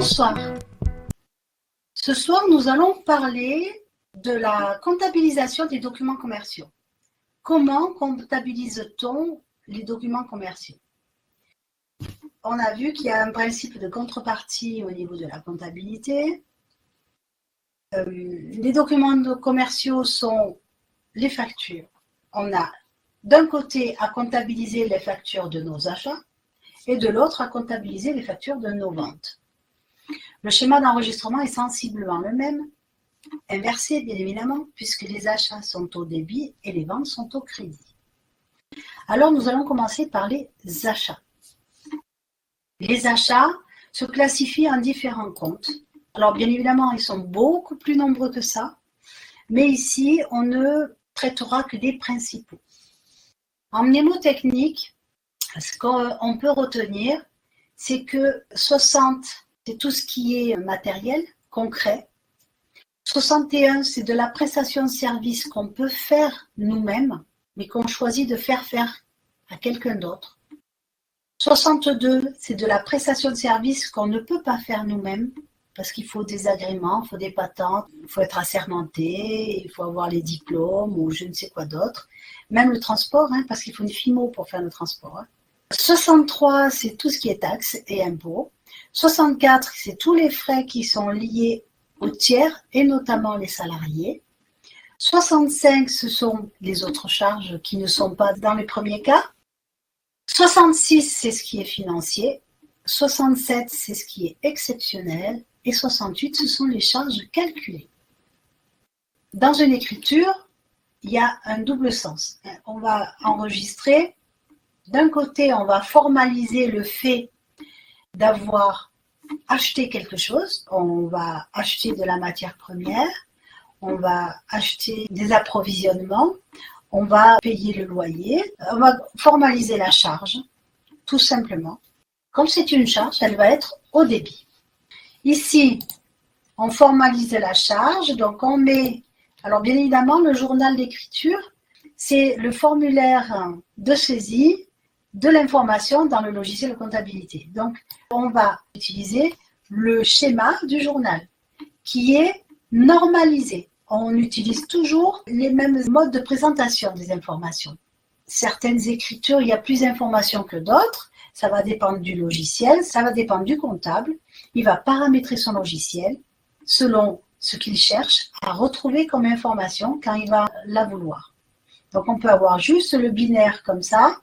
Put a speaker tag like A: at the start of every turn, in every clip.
A: Bonsoir. Ce soir, nous allons parler de la comptabilisation des documents commerciaux. Comment comptabilise-t-on les documents commerciaux? On a vu qu'il y a un principe de contrepartie au niveau de la comptabilité. Les documents commerciaux sont les factures. On a d'un côté à comptabiliser les factures de nos achats et de l'autre à comptabiliser les factures de nos ventes. Le schéma d'enregistrement est sensiblement le même, inversé bien évidemment, puisque les achats sont au débit et les ventes sont au crédit. Alors nous allons commencer par les achats. Les achats se classifient en différents comptes. Alors bien évidemment, ils sont beaucoup plus nombreux que ça, mais ici, on ne traitera que des principaux. En mnémotechnique, ce qu'on peut retenir, c'est que 60, c'est tout ce qui est matériel, concret. 61, c'est de la prestation de service qu'on peut faire nous-mêmes, mais qu'on choisit de faire à quelqu'un d'autre. 62, c'est de la prestation de service qu'on ne peut pas faire nous-mêmes, parce qu'il faut des agréments, il faut des patentes, il faut être assermenté, il faut avoir les diplômes ou je ne sais quoi d'autre. Même le transport, parce qu'il faut une FIMO pour faire le transport. 63, c'est tout ce qui est taxes et impôts. 64, c'est tous les frais qui sont liés aux tiers et notamment les salariés. 65, ce sont les autres charges qui ne sont pas dans les premiers cas. 66, c'est ce qui est financier. 67, c'est ce qui est exceptionnel. Et 68, ce sont les charges calculées. Dans une écriture, il y a un double sens. On va enregistrer. D'un côté, on va formaliser le fait d'avoir acheté quelque chose. On va acheter de la matière première. On va acheter des approvisionnements. On va payer le loyer. On va formaliser la charge, tout simplement. Comme c'est une charge, elle va être au débit. Ici, on formalise la charge, donc on met, alors bien évidemment, le journal d'écriture, c'est le formulaire de saisie de l'information dans le logiciel de comptabilité. Donc, on va utiliser le schéma du journal qui est normalisé. On utilise toujours les mêmes modes de présentation des informations. Certaines écritures, il y a plus d'informations que d'autres. Ça va dépendre du logiciel, ça va dépendre du comptable. Il va paramétrer son logiciel selon ce qu'il cherche à retrouver comme information quand il va la vouloir. Donc on peut avoir juste le binaire comme ça,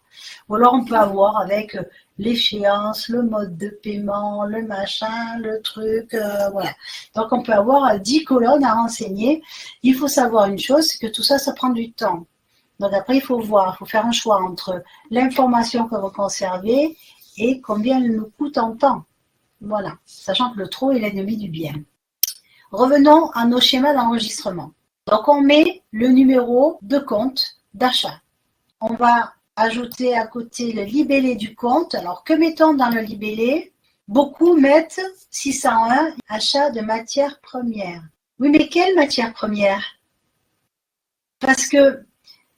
A: ou alors on peut avoir avec l'échéance, le mode de paiement, le machin, le truc, voilà. Donc on peut avoir 10 colonnes à renseigner. Il faut savoir une chose, c'est que tout ça, ça prend du temps. Donc après, il faut voir, il faut faire un choix entre l'information que vous conservez et combien elle nous coûte en temps. Voilà, sachant que le trop est l'ennemi du bien. Revenons à nos schémas d'enregistrement. Donc on met le numéro de compte d'achat. On va ajouter à côté le libellé du compte. Alors que mettons dans le libellé? Beaucoup mettent 601 achat de matières premières. Oui, mais quelle matière première? Parce que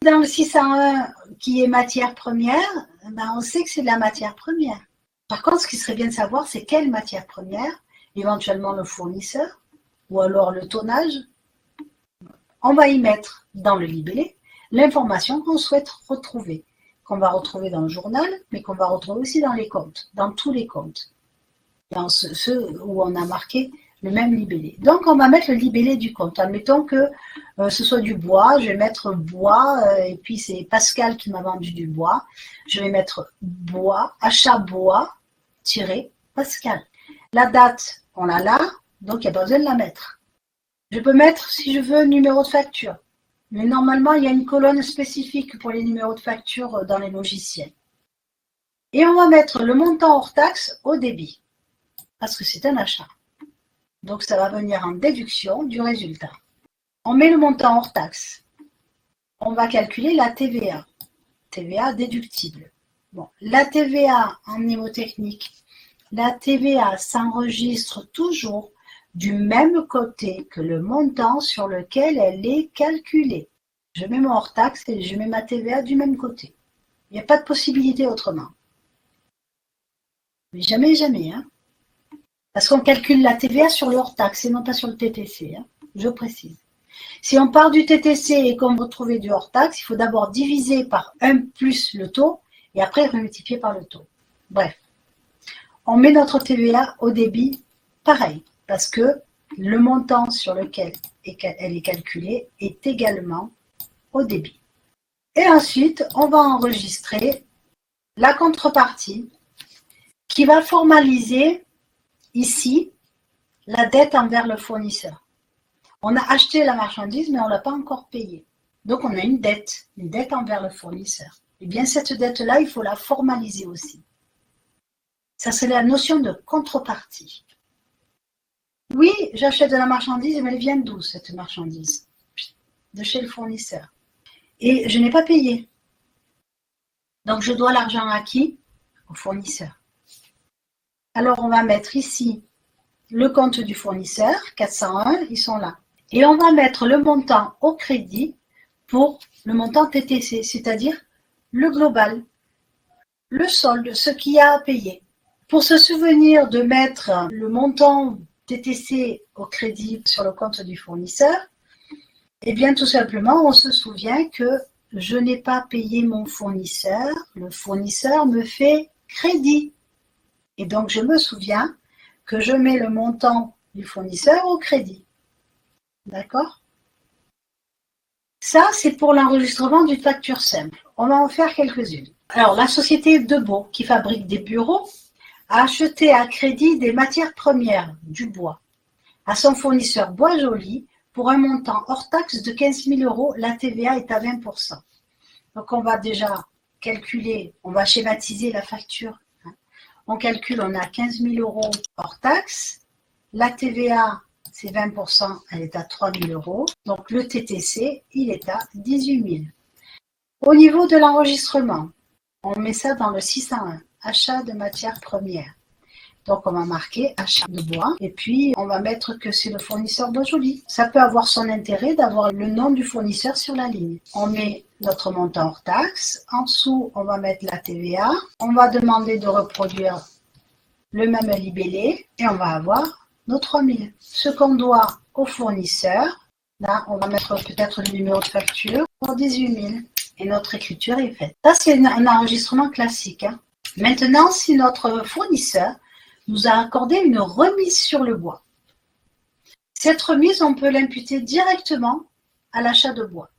A: dans le 601 qui est matière première, on sait que c'est de la matière première. Par contre, ce qui serait bien de savoir, c'est quelle matière première, éventuellement le fournisseur, ou alors le tonnage. On va y mettre dans le libellé l'information qu'on souhaite retrouver, qu'on va retrouver dans le journal, mais qu'on va retrouver aussi dans les comptes, dans tous les comptes, dans ceux où on a marqué le même libellé. Donc, on va mettre le libellé du compte. Admettons que ce soit du bois, je vais mettre bois, et puis c'est Pascal qui m'a vendu du bois. Je vais mettre bois, achat bois, Pascal. La date, on l'a là, donc il n'y a pas besoin de la mettre. Je peux mettre, si je veux, numéro de facture. Mais normalement, il y a une colonne spécifique pour les numéros de facture dans les logiciels. Et on va mettre le montant hors taxe au débit, parce que c'est un achat. Donc, ça va venir en déduction du résultat. On met le montant hors taxe. On va calculer la TVA. TVA déductible. Bon, la TVA en mnémotechnique, la TVA s'enregistre toujours du même côté que le montant sur lequel elle est calculée. Je mets mon hors taxe et je mets ma TVA du même côté. Il n'y a pas de possibilité autrement. Mais jamais, jamais, Parce qu'on calcule la TVA sur le hors-taxe et non pas sur le TTC, hein, je précise. Si on part du TTC et qu'on veut trouver du hors-taxe, il faut d'abord diviser par 1 plus le taux et après remultiplier par le taux. Bref, on met notre TVA au débit pareil, parce que le montant sur lequel elle est calculée est également au débit. Et ensuite, on va enregistrer la contrepartie qui va formaliser ici la dette envers le fournisseur. On a acheté la marchandise, mais on ne l'a pas encore payée. Donc, on a une dette envers le fournisseur. Et bien, cette dette-là, il faut la formaliser aussi. Ça, c'est la notion de contrepartie. Oui, j'achète de la marchandise, mais elle vient d'où, cette marchandise? De chez le fournisseur. Et je n'ai pas payé. Donc, je dois l'argent à qui? Au fournisseur. Alors, on va mettre ici le compte du fournisseur, 401, ils sont là. Et on va mettre le montant au crédit pour le montant TTC, c'est-à-dire le global, le solde, ce qu'il y a à payer. Pour se souvenir de mettre le montant TTC au crédit sur le compte du fournisseur, eh bien tout simplement, on se souvient que je n'ai pas payé mon fournisseur, le fournisseur me fait crédit. Et donc je me souviens que je mets le montant du fournisseur au crédit. D'accord? Ça, c'est pour l'enregistrement d'une facture simple. On va en faire quelques-unes. Alors, la société Debeau, qui fabrique des bureaux, a acheté à crédit des matières premières, du bois, à son fournisseur Bois Joli pour un montant hors taxe de 15 000 €. La TVA est à 20%. Donc, on va déjà calculer, on va schématiser la facture. On calcule, on a 15 000 € hors taxe. La TVA, c'est 20%, elle est à 3 000 €. Donc, le TTC, il est à 18 000. Au niveau de l'enregistrement, on met ça dans le 601, achat de matières premières. Donc, on va marquer achat de bois et puis on va mettre que c'est le fournisseur Bois Joli. Ça peut avoir son intérêt d'avoir le nom du fournisseur sur la ligne. On met notre montant hors taxe. En dessous, on va mettre la TVA. On va demander de reproduire le même libellé et on va avoir nos 3 000. Ce qu'on doit au fournisseur, là, on va mettre peut-être le numéro de facture pour 18 000 et notre écriture est faite. Ça, c'est un enregistrement classique. Maintenant, si notre fournisseur nous a accordé une remise sur le bois, cette remise, on peut l'imputer directement à l'achat de bois.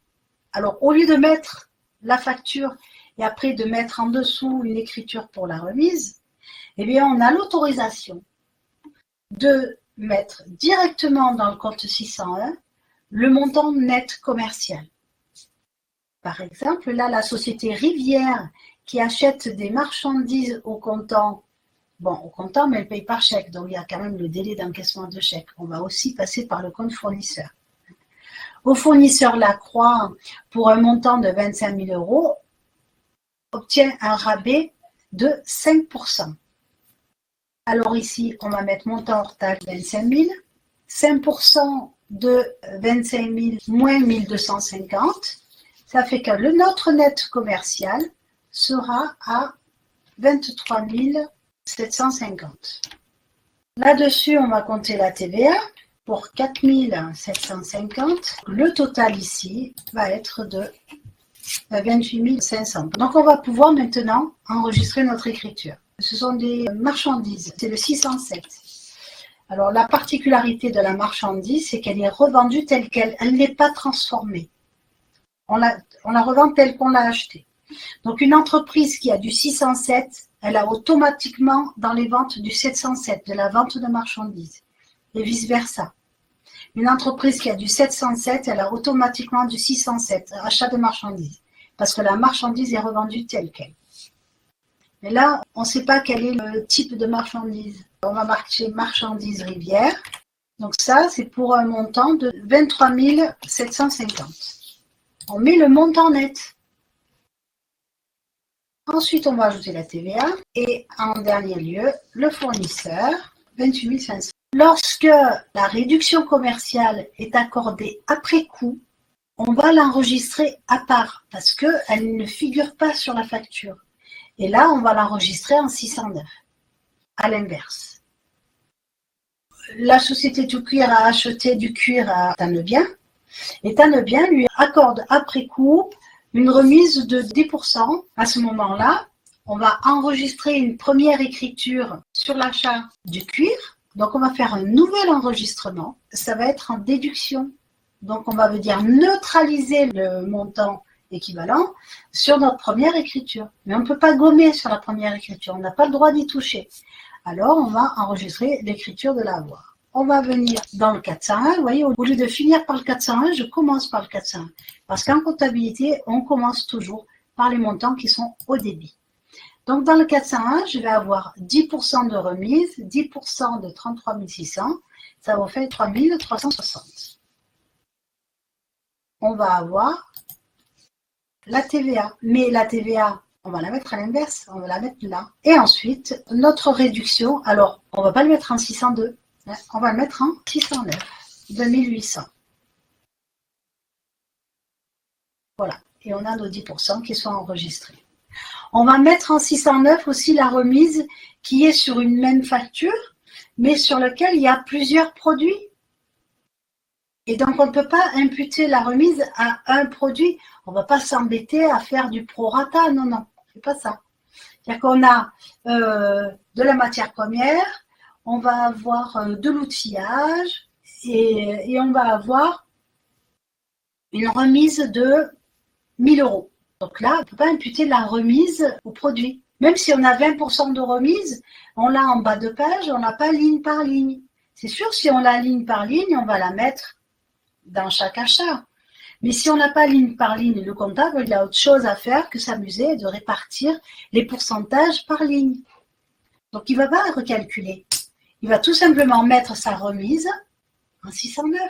A: Alors, au lieu de mettre la facture et après de mettre en dessous une écriture pour la remise, eh bien, on a l'autorisation de mettre directement dans le compte 601 le montant net commercial. Par exemple, là, la société Rivière qui achète des marchandises au comptant, au comptant, mais elle paye par chèque, donc il y a quand même le délai d'encaissement de chèque. On va aussi passer par le compte fournisseur. Au fournisseur Lacroix, pour un montant de 25 000 €, obtient un rabais de 5%. Alors ici, on va mettre montant hors taxe 25 000, 5% de 25 000 moins 1 250. Ça fait que notre net commercial sera à 23 750. Là-dessus, on va compter la TVA pour 4 750. Le total ici va être de 28 500. Donc, on va pouvoir maintenant enregistrer notre écriture. Ce sont des marchandises, c'est le 607. Alors, la particularité de la marchandise, c'est qu'elle est revendue telle qu'elle, elle n'est pas transformée. On la revend telle qu'on l'a achetée. Donc, une entreprise qui a du 607, elle a automatiquement dans les ventes du 707, de la vente de marchandises, et vice-versa. Une entreprise qui a du 707, elle a automatiquement du 607, achat de marchandises, parce que la marchandise est revendue telle qu'elle. Mais là, on ne sait pas quel est le type de marchandise. On va marquer marchandise Rivière. Donc ça, c'est pour un montant de 23 750. On met le montant net. Ensuite, on va ajouter la TVA. Et en dernier lieu, le fournisseur, 28 500. Lorsque la réduction commerciale est accordée après coup, on va l'enregistrer à part parce qu'elle ne figure pas sur la facture. Et là, on va l'enregistrer en 609, à l'inverse. la société Tout Cuir a acheté du cuir à Tannebien, et Tannebien lui accorde après coup une remise de 10%. À ce moment-là, on va enregistrer une première écriture sur l'achat du cuir. Donc, on va faire un nouvel enregistrement. Ça va être en déduction. Donc, on va venir neutraliser le montant équivalent sur notre première écriture. Mais on ne peut pas gommer sur la première écriture. On n'a pas le droit d'y toucher. Alors, on va enregistrer l'écriture de l'avoir. On va venir dans le 401. Vous voyez, au lieu de finir par le 401, je commence par le 401. Parce qu'en comptabilité, on commence toujours par les montants qui sont au débit. Donc, dans le 401, je vais avoir 10% de remise, 10% de 33 600. Ça va faire 3 360. On va avoir la TVA. Mais la TVA, on va la mettre à l'inverse. On va la mettre là. Et ensuite, notre réduction. Alors, on ne va pas le mettre en 602. On va le mettre en 609, 2800. Voilà. Et on a nos 10% qui sont enregistrés. On va mettre en 609 aussi la remise qui est sur une même facture, mais sur laquelle il y a plusieurs produits. Et donc, on ne peut pas imputer la remise à un produit. On ne va pas s'embêter à faire du prorata. Non, non, c'est pas ça. C'est-à-dire qu'on a de la matière première, on va avoir de l'outillage et on va avoir une remise de 1000 euros. Donc là, on ne peut pas imputer la remise au produit. Même si on a 20% de remise, on l'a en bas de page, on n'a pas ligne par ligne. C'est sûr, si on l'a ligne par ligne, on va la mettre dans chaque achat. Mais si on n'a pas ligne par ligne, le comptable, il a autre chose à faire que s'amuser et de répartir les pourcentages par ligne. Donc, il ne va pas recalculer. Il va tout simplement mettre sa remise en 609,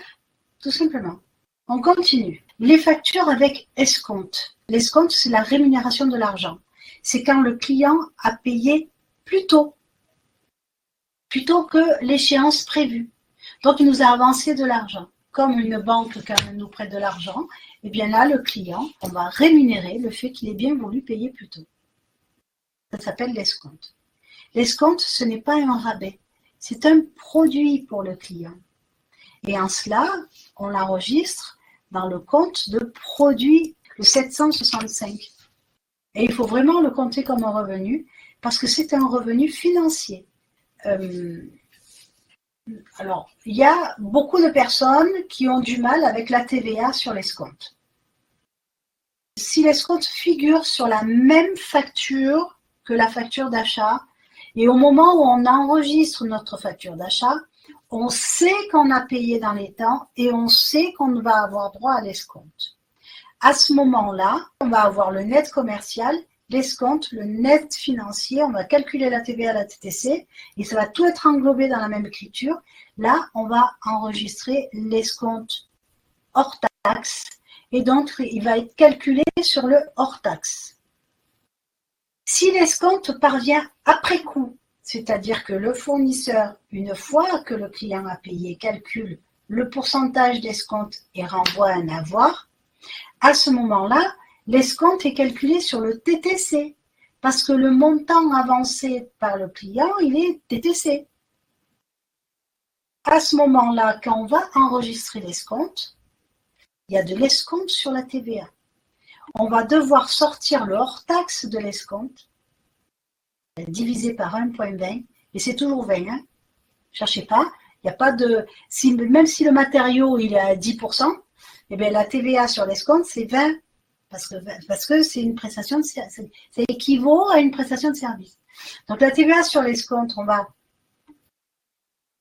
A: tout simplement. On continue. Les factures avec escompte. L'escompte, c'est la rémunération de l'argent. C'est quand le client a payé plus tôt que l'échéance prévue. Donc, il nous a avancé de l'argent. Comme une banque, quand elle nous prête de l'argent, et bien là, le client, on va rémunérer le fait qu'il ait bien voulu payer plus tôt. Ça s'appelle l'escompte. L'escompte, ce n'est pas un rabais. C'est un produit pour le client. Et en cela, on l'enregistre dans le compte de produit, le 765. Et il faut vraiment le compter comme un revenu, parce que c'est un revenu financier. Alors, il y a beaucoup de personnes qui ont du mal avec la TVA sur l'escompte. Si l'escompte figure sur la même facture que la facture d'achat, et au moment où on enregistre notre facture d'achat, on sait qu'on a payé dans les temps et on sait qu'on va avoir droit à l'escompte. À ce moment-là, on va avoir le net commercial, l'escompte, le net financier, on va calculer la TVA, la TTC, et ça va tout être englobé dans la même écriture. Là, on va enregistrer l'escompte hors taxe, et donc il va être calculé sur le hors taxe. Si l'escompte parvient après coup, c'est-à-dire que le fournisseur, une fois que le client a payé, calcule le pourcentage d'escompte et renvoie un avoir, à ce moment-là, l'escompte est calculé sur le TTC, parce que le montant avancé par le client, il est TTC. À ce moment-là, quand on va enregistrer l'escompte, il y a de l'escompte sur la TVA. On va devoir sortir le hors-taxe de l'escompte, divisé par 1,20, et c'est toujours 20, hein. Cherchez pas, il n'y a pas de... même si le matériau il est à 10%, eh bien, la TVA sur l'escompte, c'est 20, parce que c'est une prestation de service. Ça équivaut à une prestation de service. Donc, la TVA sur l'escompte, on va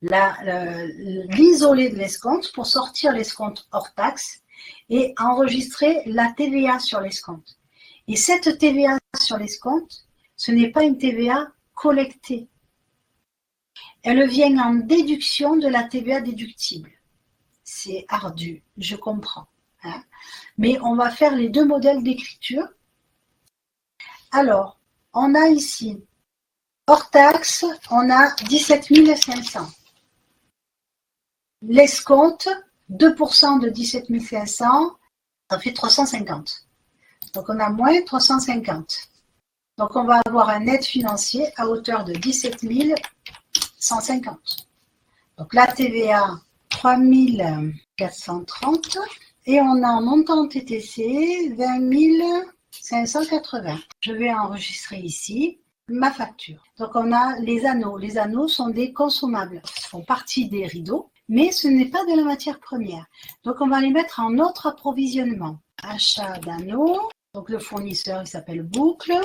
A: l'isoler de l'escompte pour sortir l'escompte hors taxe et enregistrer la TVA sur l'escompte. Et cette TVA sur l'escompte, ce n'est pas une TVA collectée. Elle vient en déduction de la TVA déductible. C'est ardu, je comprends. Hein. Mais on va faire les deux modèles d'écriture. Alors, on a ici, hors taxe, on a 17 500. L'escompte, 2% de 17 500, ça fait 350. Donc, on a moins 350. Donc, on va avoir un net financier à hauteur de 17 150. Donc la TVA, 3430 et on a en montant TTC 20 580. Je vais enregistrer ici ma facture. Donc on a les anneaux. Les anneaux sont des consommables, ils font partie des rideaux, mais ce n'est pas de la matière première. Donc on va les mettre en autre approvisionnement. Achat d'anneaux. Donc le fournisseur il s'appelle Boucle.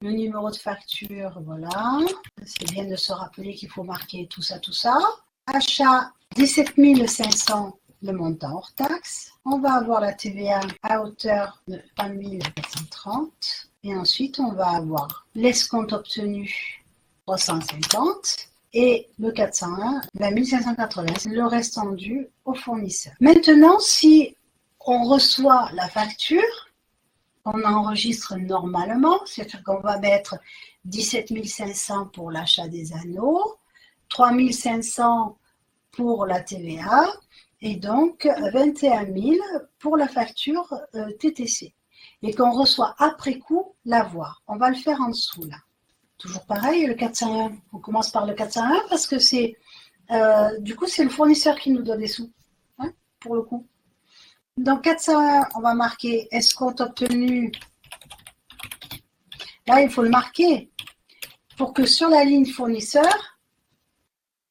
A: Le numéro de facture, voilà. C'est bien de se rappeler qu'il faut marquer tout ça, tout ça. Achat 17 500, le montant hors taxe. On va avoir la TVA à hauteur de 3 430. Et ensuite, on va avoir l'escompte obtenu 350 et le 401, 20 580. C'est le restant dû au fournisseur. Maintenant, si on reçoit la facture, on enregistre normalement, c'est-à-dire qu'on va mettre 17 500 pour l'achat des anneaux, 3 500 pour la TVA et donc 21 000 pour la facture TTC. Et qu'on reçoit après coup l'avoir. On va le faire en dessous là. Toujours pareil, le 401. On commence par le 401 parce que c'est du coup c'est le fournisseur qui nous donne des sous, hein, pour le coup. Donc 401, on va marquer escompte obtenu. Là, il faut le marquer pour que sur la ligne fournisseur,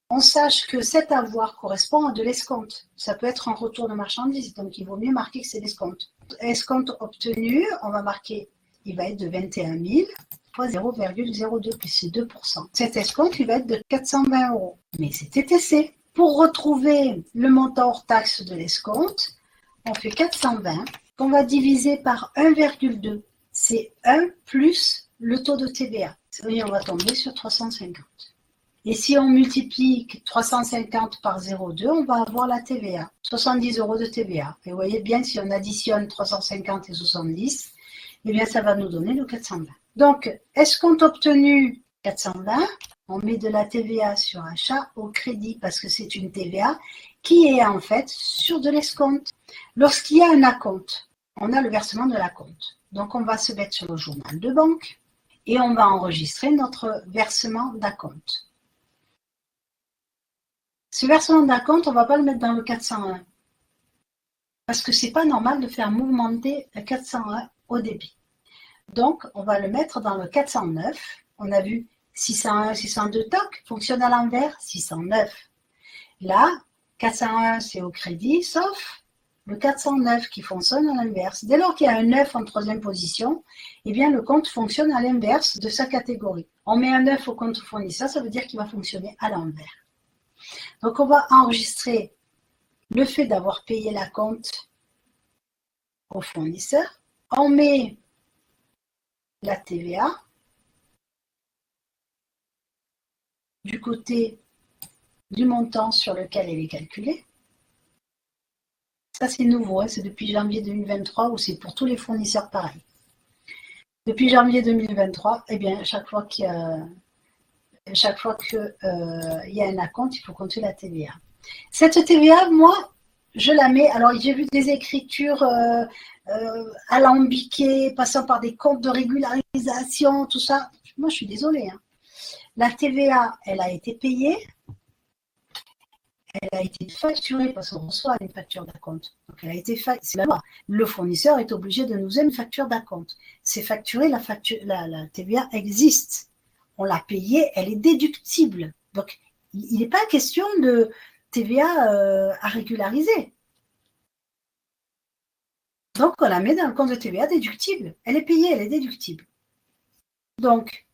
A: on sache que cet avoir correspond à de l'escompte. Ça peut être en retour de marchandise, donc il vaut mieux marquer que c'est l'escompte. Escompte obtenu, on va marquer, il va être de 21 000 fois 0,02 plus c'est 2%. Cet escompte, il va être de 420 €. Mais c'est TTC. Pour retrouver le montant hors taxe de l'escompte, on fait 420 qu'on va diviser par 1,2. C'est 1 plus le taux de TVA. Et on va tomber sur 350. Et si on multiplie 350 par 0,2, on va avoir la TVA. 70 € de TVA. Et vous voyez bien, si on additionne 350 et 70, eh bien, ça va nous donner le 420. Donc, escompte obtenu 420, on met de la TVA sur achat au crédit parce que c'est une TVA qui est en fait sur de l'escompte. Lorsqu'il y a un acompte, on a le versement de l'acompte. Donc, on va se mettre sur le journal de banque et on va enregistrer notre versement d'acompte. Ce versement d'acompte, on ne va pas le mettre dans le 401 parce que ce n'est pas normal de faire mouvementer le 401 au débit. Donc, on va le mettre dans le 409. On a vu 601, 602 toc, fonctionne à l'envers, 609. Là, 401, c'est au crédit, sauf le 409 qui fonctionne à l'inverse. Dès lors qu'il y a un 9 en troisième position, eh bien, le compte fonctionne à l'inverse de sa catégorie. On met un 9 au compte fournisseur, ça veut dire qu'il va fonctionner à l'envers. Donc, on va enregistrer le fait d'avoir payé l'acompte au fournisseur. On met la TVA du côté du montant sur lequel elle est calculée. Ça, c'est nouveau, hein, c'est depuis janvier 2023 ou c'est pour tous les fournisseurs pareil. Depuis janvier 2023, eh bien, chaque fois qu'il y a un acompte, il faut compter la TVA. Cette TVA, moi, je la mets. Alors, j'ai vu des écritures alambiquées, passant par des comptes de régularisation, tout ça. Moi, je suis désolée. Hein. La TVA, elle a été payée. Elle a été facturée parce qu'on reçoit une facture d'acompte. Donc, elle a été c'est la loi. Le fournisseur est obligé de nous donner une facture d'acompte. C'est facturé, la TVA existe. On l'a payée, elle est déductible. Donc, il n'est pas question de TVA à régulariser. Donc, on la met dans le compte de TVA déductible. Elle est payée, elle est déductible. Donc,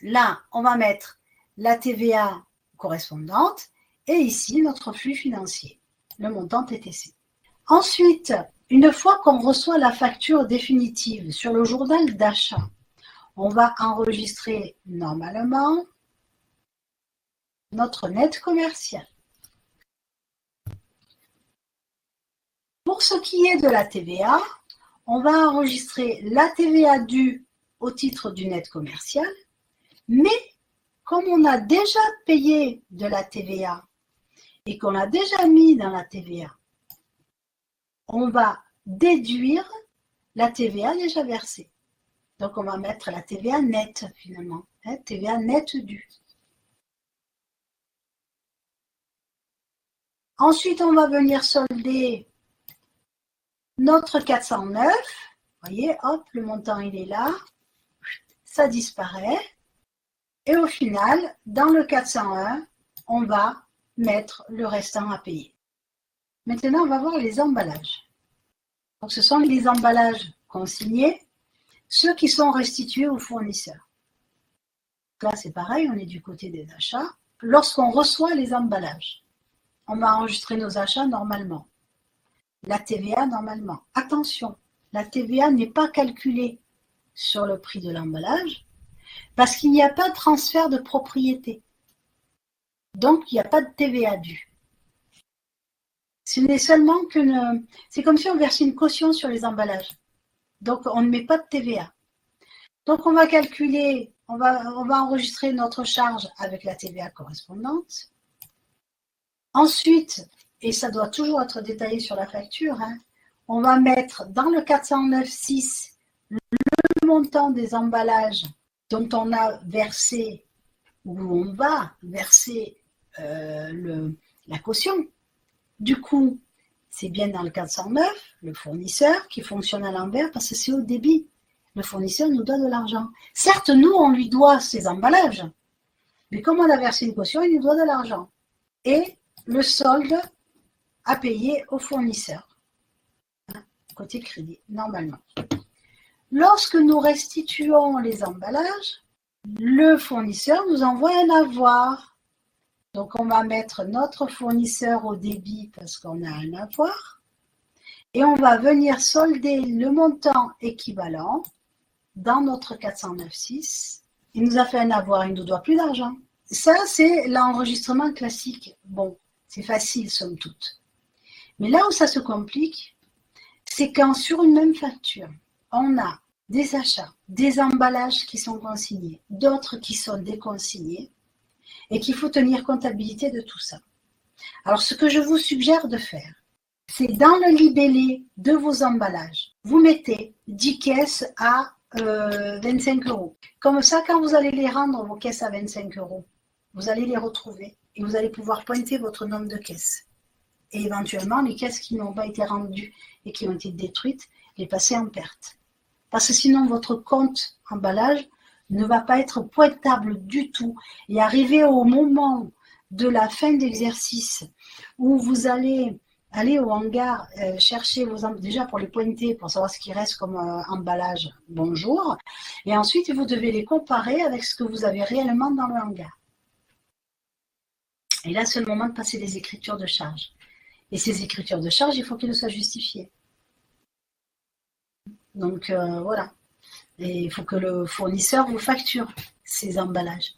A: là, on va mettre la TVA correspondante et ici, notre flux financier, le montant TTC. Ensuite, une fois qu'on reçoit la facture définitive sur le journal d'achat, on va enregistrer normalement notre net commercial. Pour ce qui est de la TVA, on va enregistrer la TVA due au titre du net commercial, mais comme on a déjà payé de la TVA et qu'on l'a déjà mis dans la TVA, on va déduire la TVA déjà versée. Donc, on va mettre la TVA nette, finalement. TVA nette due. Ensuite, on va venir solder notre 409. Vous voyez, hop, le montant, il est là. Ça disparaît. Et au final, dans le 401, on va mettre le restant à payer. Maintenant, on va voir les emballages. Donc, ce sont les emballages consignés, ceux qui sont restitués aux fournisseurs. Là, c'est pareil, on est du côté des achats. Lorsqu'on reçoit les emballages, on va enregistrer nos achats normalement. La TVA normalement. Attention, la TVA n'est pas calculée sur le prix de l'emballage parce qu'il n'y a pas de transfert de propriété. Donc, il n'y a pas de TVA due. Ce n'est seulement qu'une... C'est comme si on versait une caution sur les emballages. Donc, on ne met pas de TVA. Donc, on va calculer, on va enregistrer notre charge avec la TVA correspondante. Ensuite, et ça doit toujours être détaillé sur la facture, hein, on va mettre dans le 409.6 le montant des emballages dont on a versé, ou on va verser la caution. Du coup, c'est bien dans le 409, le fournisseur qui fonctionne à l'envers parce que c'est au débit. Le fournisseur nous doit de l'argent. Certes, nous, on lui doit ses emballages, mais comme on a versé une caution, il nous doit de l'argent. Et le solde à payer au fournisseur, côté crédit, normalement. Lorsque nous restituons les emballages, le fournisseur nous envoie un avoir. Donc, on va mettre notre fournisseur au débit parce qu'on a un avoir. Et on va venir solder le montant équivalent dans notre 409.6. Il nous a fait un avoir, il ne nous doit plus d'argent. Ça, c'est l'enregistrement classique. Bon, c'est facile, somme toute. Mais là où ça se complique, c'est quand sur une même facture, on a des achats, des emballages qui sont consignés, d'autres qui sont déconsignés, et qu'il faut tenir comptabilité de tout ça. Alors, ce que je vous suggère de faire, c'est dans le libellé de vos emballages, vous mettez 10 caisses à 25 €. Comme ça, quand vous allez les rendre, vos caisses à 25 €, vous allez les retrouver et vous allez pouvoir pointer votre nombre de caisses. Et éventuellement, les caisses qui n'ont pas été rendues et qui ont été détruites, les passer en perte. Parce que sinon, votre compte emballage ne va pas être pointable du tout. Et arriver au moment de la fin d'exercice où vous allez aller au hangar chercher vos emballages, déjà pour les pointer, pour savoir ce qui reste comme emballage, bonjour. Et ensuite, vous devez les comparer avec ce que vous avez réellement dans le hangar. Et là, c'est le moment de passer des écritures de charge. Et ces écritures de charge, il faut qu'elles soient justifiées. Donc, voilà. Et il faut que le fournisseur vous facture ces emballages.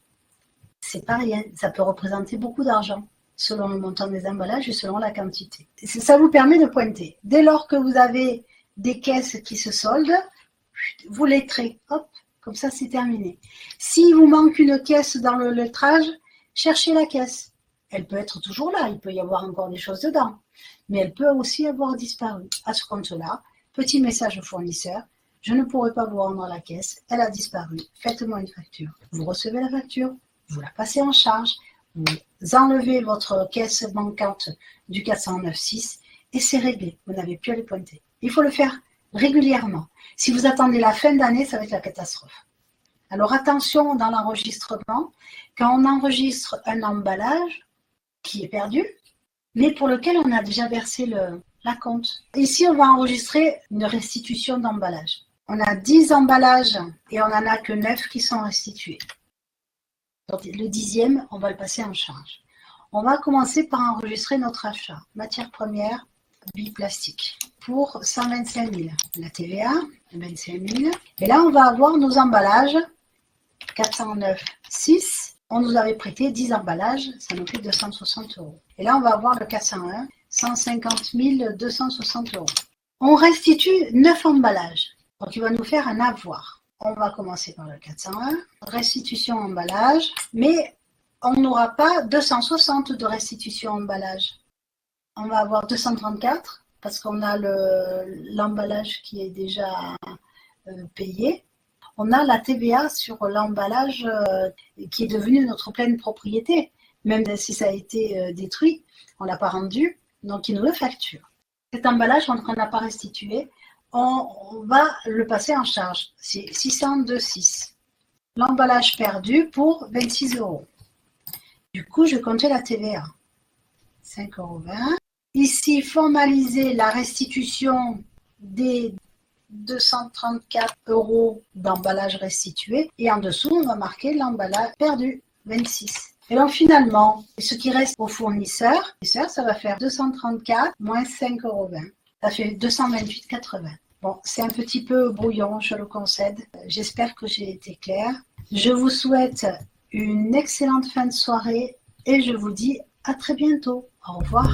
A: C'est pas rien. Ça peut représenter beaucoup d'argent selon le montant des emballages et selon la quantité. Ça vous permet de pointer. Dès lors que vous avez des caisses qui se soldent, vous lettrez. Hop, comme ça, c'est terminé. S'il vous manque une caisse dans le lettrage, cherchez la caisse. Elle peut être toujours là. Il peut y avoir encore des choses dedans. Mais elle peut aussi avoir disparu. À ce compte-là, petit message au fournisseur. Je ne pourrai pas vous rendre la caisse, elle a disparu, faites-moi une facture. Vous recevez la facture, vous la passez en charge, vous enlevez votre caisse manquante du 409.6 et c'est réglé, vous n'avez plus à les pointer. Il faut le faire régulièrement. Si vous attendez la fin d'année, ça va être la catastrophe. Alors attention dans l'enregistrement, quand on enregistre un emballage qui est perdu, mais pour lequel on a déjà versé la compte. Ici, on va enregistrer une restitution d'emballage. On a 10 emballages et on n'en a que 9 qui sont restitués. Donc, le 10e, on va le passer en charge. On va commencer par enregistrer notre achat. Matière première, billes plastique. Pour 125 000. La TVA, 25 000. Et là, on va avoir nos emballages. 409.6. On nous avait prêté 10 emballages. Ça nous fait 260 €. Et là, on va avoir le 401. 150 260 €. On restitue 9 emballages. Donc, il va nous faire un avoir. On va commencer par le 401. Restitution emballage. Mais on n'aura pas 260 de restitution emballage. On va avoir 234 parce qu'on a l'emballage qui est déjà payé. On a la TVA sur l'emballage qui est devenu notre pleine propriété. Même si ça a été détruit, on ne l'a pas rendu, donc il nous le facture. Cet emballage, on n'a pas restitué, on va le passer en charge. C'est 602,6. L'emballage perdu pour 26 €. Du coup, je comptais la TVA. 5,20 €. Ici, formaliser la restitution des 234 € d'emballage restitué. Et en dessous, on va marquer l'emballage perdu, 26. Et donc finalement, ce qui reste au fournisseur, ça va faire 234 moins 5,20 €. Ça fait 228,80 €. Bon, c'est un petit peu brouillon, je le concède. J'espère que j'ai été claire. Je vous souhaite une excellente fin de soirée et je vous dis à très bientôt. Au revoir.